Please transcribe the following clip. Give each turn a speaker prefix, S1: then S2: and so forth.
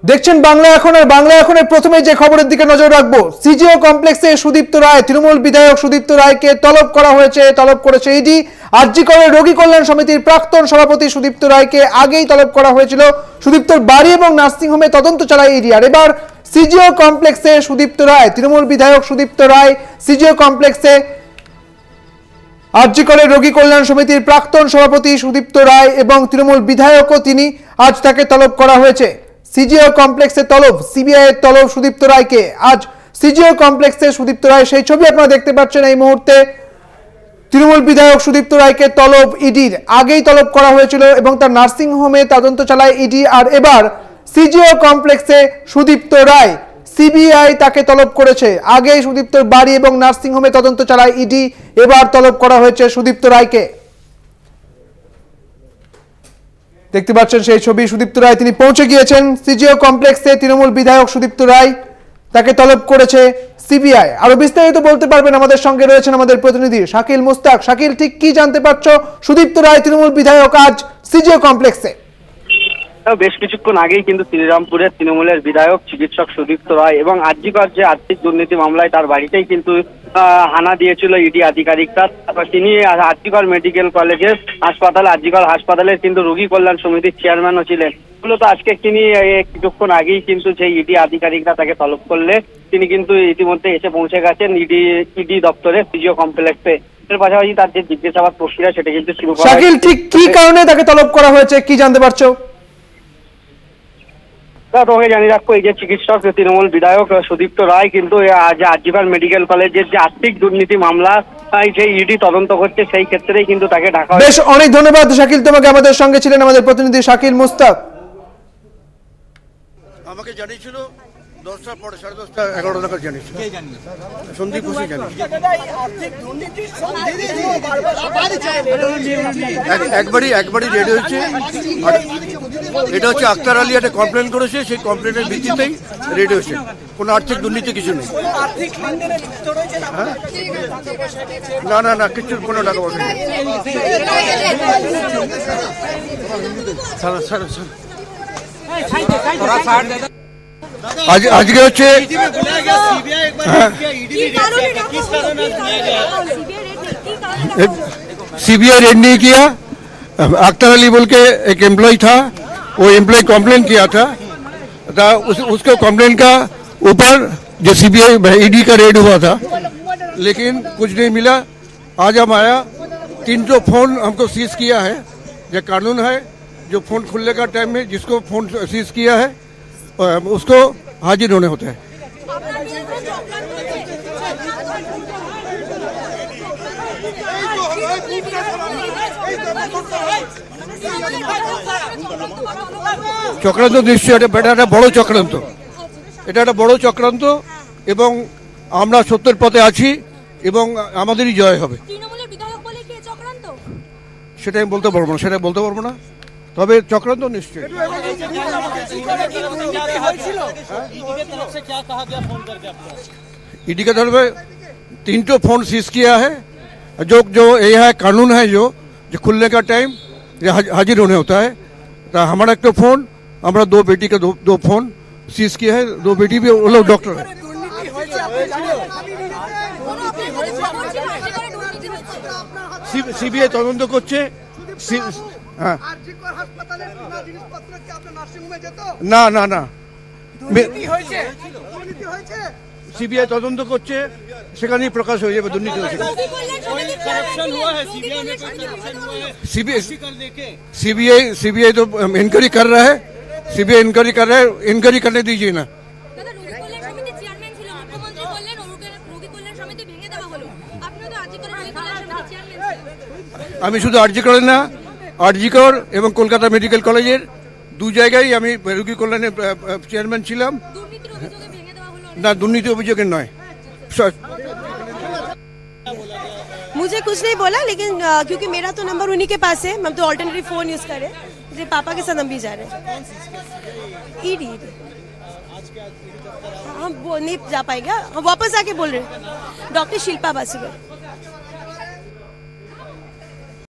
S1: দেখছেন বাংলা এখন আর বাংলা এখনের প্রথমে যে খবরের দিকে নজর রাখবো। সিজিও কমপ্লেক্সে সুদীপ্ত রায়, তৃণমূল বিধায়ক সুদীপ্ত রায়কে তলব করেছে ইডি। আরজি করের রোগী কল্যাণ সমিতির প্রাক্তন সভাপতি সুদীপ্ত রায়কে আগেই তলব করা হয়েছিল। সুদীপ্তর বাড়ি এবং নার্সিংহোমে তদন্ত চালায় ইডি। আর এবার সিজিও কমপ্লেক্সে সুদীপ্ত রায়, তৃণমূল বিধায়ক সুদীপ্ত রায় সিজিও কমপ্লেক্সে আরজি করের রোগী কল্যাণ সমিতির প্রাক্তন সভাপতি সুদীপ্ত রায় এবং তৃণমূল বিধায়কও তিনি, আজ তাকে তলব করা হয়েছে। সিজিও কমপ্লেক্সে তলব, সিবিআই এর তলব সুদীপ্ত রায়কে। আজ সিজিও কমপ্লেক্সে সুদীপ্ত রায়, সেই ছবি আপনারা দেখতে পাচ্ছেন এই মুহূর্তে। তৃণমূল বিধায়ক সুদীপ্ত রায়কে তলব ইডির, আগেই তলব করা হয়েছিল এবং তার নার্সিং হোমে তদন্ত চালায় ইডি। আর এবার সিজিও কমপ্লেক্সে সুদীপ্ত রায়, সিবিআই তাকে তলব করেছে। আগেই সুদীপ্তর বাড়ি এবং নার্সিং হোমে তদন্ত চালায় ইডি, এবার তলব করা হয়েছে সুদীপ্ত রায়কে। দেখতে পাচ্ছেন সেই ছবি, সুদীপ্ত রায় তিনি পৌঁছে গিয়েছেন সিজিও কমপ্লেক্সে। তৃণমূল বিধায়ক সুদীপ্ত রায়, তাকে তলব করেছে সিবিআই। আরো বিস্তারিত বলতে পারবেন, আমাদের সঙ্গে রয়েছেন আমাদের প্রতিনিধি শাকিল মুস্তাক। শাকিল, ঠিক কি জানতে পারছো? সুদীপ্ত রায় তৃণমূল বিধায়ক আজ সিজিও কমপ্লেক্সে।
S2: বেশ কিছুক্ষণ আগেই কিন্তু শ্রীরামপুরের তৃণমূলের বিধায়ক চিকিৎসক সুদীপ্ত রায় এবং আরজিকর যে আর্থিক দুর্নীতি মামলায় তার বাড়িতেই কিন্তু হানা দিয়েছিল ইডি আধিকারিকরা। তিনি আরজিকর মেডিকেল কলেজের আরজিকর হাসপাতালের কিন্তু রোগী কল্যাণ সমিতির চেয়ারম্যানও ছিলেন। মূলত আজকে তিনি কিছুক্ষণ আগেই কিন্তু সেই ইডি আধিকারিকরা তাকে তলব করলে তিনি কিন্তু ইতিমধ্যে এসে পৌঁছে গেছেন ইডি দপ্তরে সিজিও কমপ্লেক্সে। এর পাশাপাশি তার যে জিজ্ঞাসাবাদ প্রক্রিয়া সেটা কিন্তু শুরু করা।
S1: শাকিল, ঠিক কি কারণে তাকে তলব করা হয়েছে, কি জানতে পারছো?
S2: তোমাকে জানিয়ে রাখবো, এই যে চিকিৎসক তৃণমূল বিধায়ক সুদীপ্ত রায় কিন্তু আরজিকর মেডিকেল কলেজের যে আর্থিক দুর্নীতি মামলা যে ইডি তদন্ত করছে, সেই ক্ষেত্রেই কিন্তু তাকে ডাকা।
S1: বেশ, অনেক ধন্যবাদ শাকিল তোমাকে। আমাদের সঙ্গে ছিলেন আমাদের প্রতিনিধি শাকিল মুস্তাক।
S3: আমাকে জানিয়েছিল 10টার পরে, 10:30 11টা নাগাদ জানিয়েছিল। সন্দীপ ঘোষ জানিয়েছিল। একবারই রেডি হয়েছে। এটা হচ্ছে আক্তার আলী একটা কমপ্লেন করেছে, সেই কমপ্লেনের ভিত্তিতেই রেডি হয়েছে। কোনো আর্থিক দুর্নীতি কিছু নেই। না কিছু কোনো টাকা পয়সা নেই। আজকে হচ্ছে सीबीआई रेड नहीं किया। अख्तर अली बोल के एक एम्प्लॉय था, वो एम्प्लॉय कंप्लेन किया था, उसके कंप्लेन का ऊपर जो सीबीआई ईडी का रेड हुआ था, लेकिन कुछ नहीं मिला। आज हम आया, 300 फोन हमको सीज किया है। जो कानून है, जो फोन खुलने का टाइम में जिसको फोन सीज किया है उसको हाजिर होने होते हैं। চক্রান্ত নিশ্চয়ই এটা একটা বড় চক্রান্ত, এটা একটা বড় চক্রান্ত এবং আমরা সত্যের পথে আছি এবং আমাদেরই জয় হবে। সেটা আমি বলতে পারবো না, তবে চক্রান্ত নিশ্চয়ই। ईडी की तरफ 300 फोन सीज किया है। जो ये है कानून है, जो खुलने का टाइम हाजिर होने होता है। तो हमारा एक तो फोन, हमारा 2 बेटी का दो फोन सीज किया है। 2 बेटी भी वो लोग डॉक्टर है। सीबीआई তদন্ত করছে। না সিবিআই তদন্ত করছে, সেখানেই প্রকাশ হয়ে যাবে দুর্নীতি হয়েছে। सीबीआई तो इंक्वायरी कर रहा है, इंक्वायरी करने दीजिए ना। আমি শুধু আরজিকর না, আরজিকর এবং কলকাতা মেডিকেল কলেজের 2 জায়গায় আমি রোগী কল্যাণের চেয়ারম্যান ছিলাম। ना दुर्नीति अभियोग नय।
S4: मुझे कुछ नहीं बोला, लेकिन क्योंकि मेरा तो नंबर उन्हीं के पास है, हम तो ऑल्टरनेटिव फोन यूज कर रहे हैं। मुझे पापा के साथ हम भी जा रहे हैं। ईडी हम वो नहीं जा पाएगा, हम वापस आके बोल रहे हैं। डॉक्टर शिल्पा बासुकर।